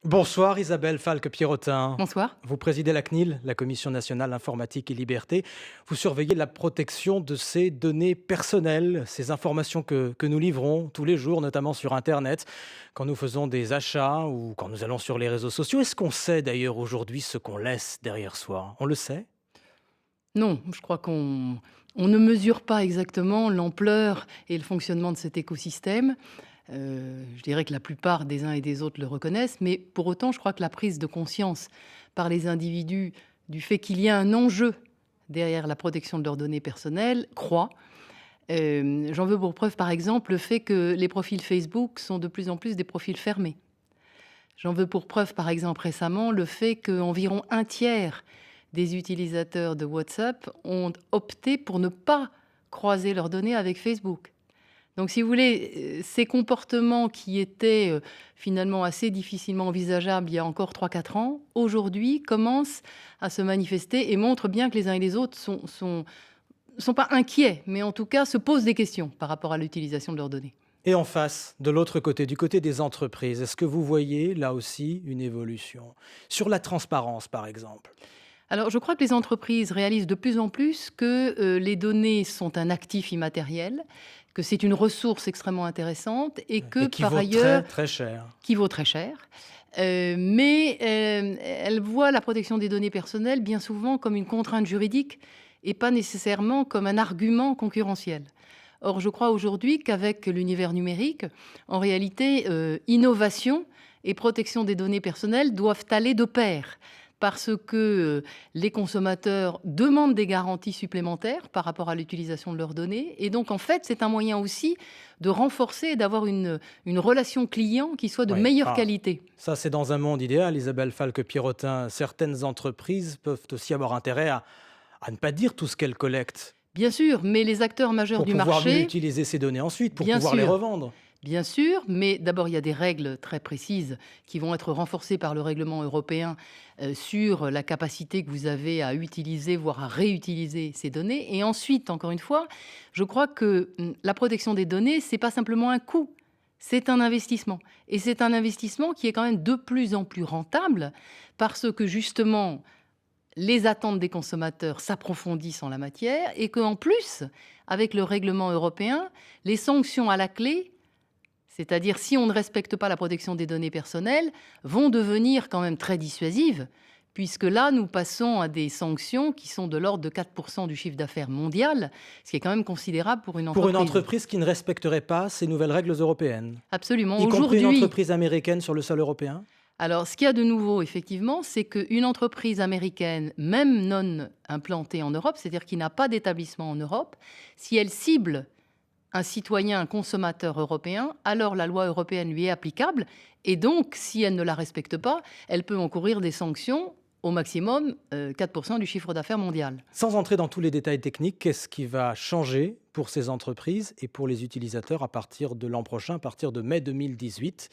Bonsoir Isabelle Falque-Pierrotin. Bonsoir. Vous présidez la CNIL, la Commission nationale informatique et liberté. Vous surveillez la protection de ces données personnelles, ces informations que nous livrons tous les jours, notamment sur Internet, quand nous faisons des achats ou quand nous allons sur les réseaux sociaux. Est-ce qu'on sait d'ailleurs aujourd'hui ce qu'on laisse derrière soi? On le sait? Non, je crois qu'on ne mesure pas exactement l'ampleur et le fonctionnement de cet écosystème. Je dirais que la plupart des uns et des autres le reconnaissent, mais pour autant, je crois que la prise de conscience par les individus du fait qu'il y a un enjeu derrière la protection de leurs données personnelles croît. J'en veux pour preuve, par exemple, le fait que les profils Facebook sont de plus en plus des profils fermés. J'en veux pour preuve, par exemple, récemment, le fait qu'environ un tiers des utilisateurs de WhatsApp ont opté pour ne pas croiser leurs données avec Facebook. Donc, si vous voulez, ces comportements qui étaient finalement assez difficilement envisageables il y a encore 3-4 ans, aujourd'hui commencent à se manifester et montrent bien que les uns et les autres sont pas inquiets, mais en tout cas se posent des questions par rapport à l'utilisation de leurs données. Et en face, de l'autre côté, du côté des entreprises, est-ce que vous voyez là aussi une évolution? Sur la transparence, par exemple. Alors, je crois que les entreprises réalisent de plus en plus que les données sont un actif immatériel, que c'est une ressource extrêmement intéressante et que Et qui par vaut ailleurs, très très cher. qui vaut très cher. Mais elles voient la protection des données personnelles bien souvent comme une contrainte juridique et pas nécessairement comme un argument concurrentiel. Or, je crois aujourd'hui qu'avec l'univers numérique, en réalité, innovation et protection des données personnelles doivent aller de pair parce que les consommateurs demandent des garanties supplémentaires par rapport à l'utilisation de leurs données. Et donc, en fait, c'est un moyen aussi de renforcer et d'avoir une relation client qui soit de Oui. meilleure qualité. Ça, c'est dans un monde idéal, Isabelle Falque-Pierrotin. Certaines entreprises peuvent aussi avoir intérêt à ne pas dire tout ce qu'elles collectent Bien sûr, mais les acteurs majeurs pour du pouvoir mieux marché, utiliser ces données ensuite, pour bien pouvoir les sûr, revendre. bien sûr, mais d'abord, il y a des règles très précises qui vont être renforcées par le règlement européen sur la capacité que vous avez à utiliser, voire à réutiliser ces données. Et ensuite, encore une fois, je crois que la protection des données, c'est pas simplement un coût, c'est un investissement. Et c'est un investissement qui est quand même de plus en plus rentable parce que justement, les attentes des consommateurs s'approfondissent en la matière et qu'en plus, avec le règlement européen, les sanctions à la clé, c'est-à-dire si on ne respecte pas la protection des données personnelles, vont devenir quand même très dissuasives, puisque là, nous passons à des sanctions qui sont de l'ordre de 4% du chiffre d'affaires mondial, ce qui est quand même considérable pour une Pour une entreprise. entreprise qui ne respecterait pas ces nouvelles règles européennes, Absolument. y compris une Aujourd'hui, entreprise américaine sur le sol européen. alors, ce qu'il y a de nouveau, effectivement, c'est qu'une entreprise américaine, même non implantée en Europe, c'est-à-dire qui n'a pas d'établissement en Europe, si elle cible un citoyen, un consommateur européen, alors la loi européenne lui est applicable. Et donc, si elle ne la respecte pas, elle peut encourir des sanctions au maximum 4% du chiffre d'affaires mondial. Sans entrer dans tous les détails techniques, qu'est-ce qui va changer pour ces entreprises et pour les utilisateurs à partir de l'an prochain, à partir de mai 2018?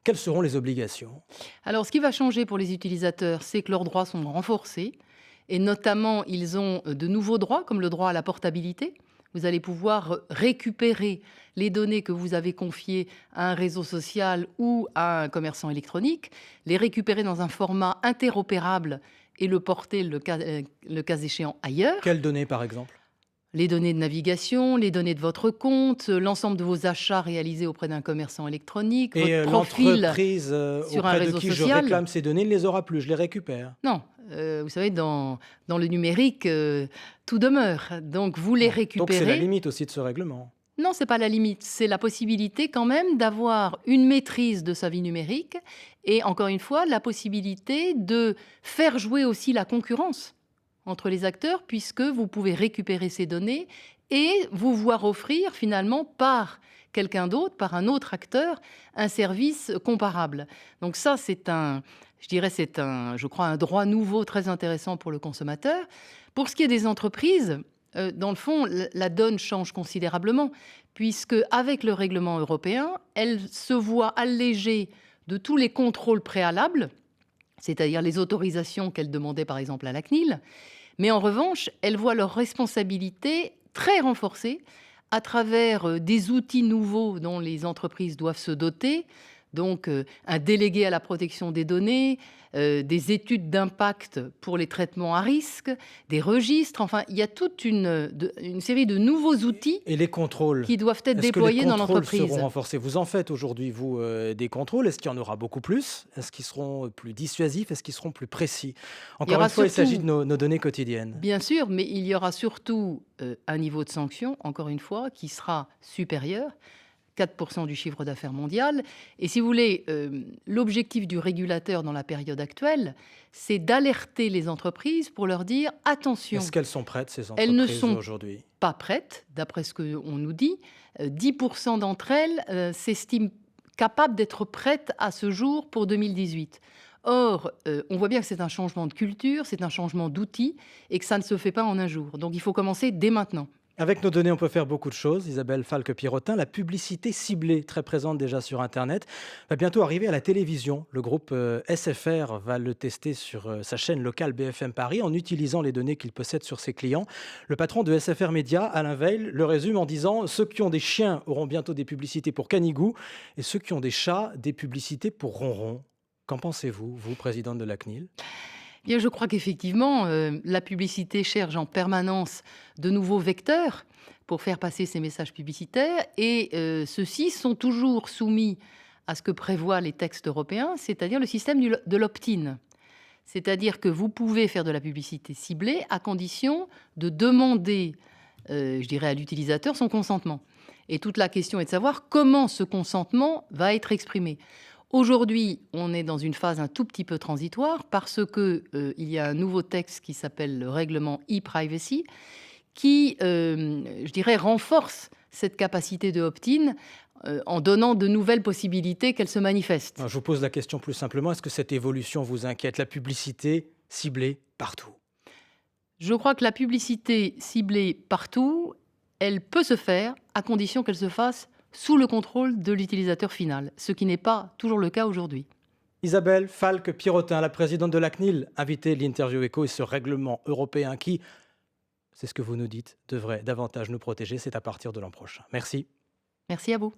Quelles seront les obligations? Alors, ce qui va changer pour les utilisateurs, c'est que leurs droits sont renforcés. Et notamment, ils ont de nouveaux droits, comme le droit à la portabilité. Vous allez pouvoir récupérer les données que vous avez confiées à un réseau social ou à un commerçant électronique, les récupérer dans un format interopérable et le porter, le cas échéant, ailleurs. Quelles données, par exemple? Les données de navigation, les données de votre compte, l'ensemble de vos achats réalisés auprès d'un commerçant électronique, Et votre profil l'entreprise sur un auprès de réseau qui je social. réclame ces données ne les aura plus, je les récupère. Non, vous savez, dans le numérique, tout demeure. Donc vous les Donc c'est la récupérez. limite aussi de ce règlement. Non, c'est pas la limite, c'est la possibilité quand même d'avoir une maîtrise de sa vie numérique et encore une fois, la possibilité de faire jouer aussi la concurrence entre les acteurs puisque vous pouvez récupérer ces données et vous voir offrir finalement par quelqu'un d'autre, par un autre acteur, un service comparable. Donc ça, je dirais, je crois, un droit nouveau très intéressant pour le consommateur. Pour ce qui est des entreprises, dans le fond, la donne change considérablement, puisque avec le règlement européen, elle se voit allégée de tous les contrôles préalables, c'est-à-dire les autorisations qu'elle demandait par exemple à la CNIL, mais en revanche, elle voit leurs responsabilités très renforcées à travers des outils nouveaux dont les entreprises doivent se doter, Donc, un délégué à la protection des données, des études d'impact pour les traitements à risque, des registres, enfin, il y a toute une série de nouveaux outils Et les contrôles? qui doivent être Est-ce que les déployés dans contrôles seront l'entreprise. renforcés? Vous en faites aujourd'hui, vous, des contrôles. Est-ce qu'il y en aura beaucoup plus? Est-ce qu'ils seront plus dissuasifs? Est-ce qu'ils seront plus précis? Il y Encore aura une fois, il s'agit de surtout nos données quotidiennes. Bien sûr, mais il y aura surtout, un niveau de sanction, encore une fois, qui sera supérieur, 4 du chiffre d'affaires mondial. Et si vous voulez, l'objectif du régulateur dans la période actuelle, c'est d'alerter les entreprises pour leur dire: Est-ce «Attention, qu'elles sont prêtes, ces elles ne entreprises, sont aujourd'hui? pas prêtes», d'après ce qu'on nous dit. 10 d'entre elles, s'estiment capables d'être prêtes à ce jour pour 2018. Or, on voit bien que c'est un changement de culture, c'est un changement d'outils et que ça ne se fait pas en un jour. Donc il faut commencer dès maintenant. Avec nos données, on peut faire beaucoup de choses. Isabelle Falque-Pierrotin, la publicité ciblée, très présente déjà sur Internet, va bientôt arriver à la télévision. Le groupe SFR va le tester sur sa chaîne locale BFM Paris en utilisant les données qu'il possède sur ses clients. Le patron de SFR Média, Alain Veil, le résume en disant: ceux qui ont des chiens auront bientôt des publicités pour Canigou et ceux qui ont des chats, des publicités pour Ronron. Qu'en pensez-vous, vous, présidente de la CNIL? Bien, je crois qu'effectivement, la publicité cherche en permanence de nouveaux vecteurs pour faire passer ces messages publicitaires et ceux-ci sont toujours soumis à ce que prévoient les textes européens, c'est-à-dire le système de l'opt-in. C'est-à-dire que vous pouvez faire de la publicité ciblée à condition de demander, je dirais, à l'utilisateur son consentement. Et toute la question est de savoir comment ce consentement va être exprimé. Aujourd'hui, on est dans une phase un tout petit peu transitoire parce que il y a un nouveau texte qui s'appelle le règlement e-privacy qui, je dirais, renforce cette capacité de opt-in en donnant de nouvelles possibilités qu'elle se manifestent. Je vous pose la question plus simplement, est-ce que cette évolution vous inquiète? La publicité ciblée partout. Je crois que la publicité ciblée partout, elle peut se faire à condition qu'elle se fasse sous le contrôle de l'utilisateur final, ce qui n'est pas toujours le cas aujourd'hui. Isabelle Falque-Pierrotin, la présidente de la CNIL, invitée de l'Interview Écho et ce règlement européen qui, c'est ce que vous nous dites, devrait davantage nous protéger. C'est à partir de l'an prochain. Merci. Merci à vous.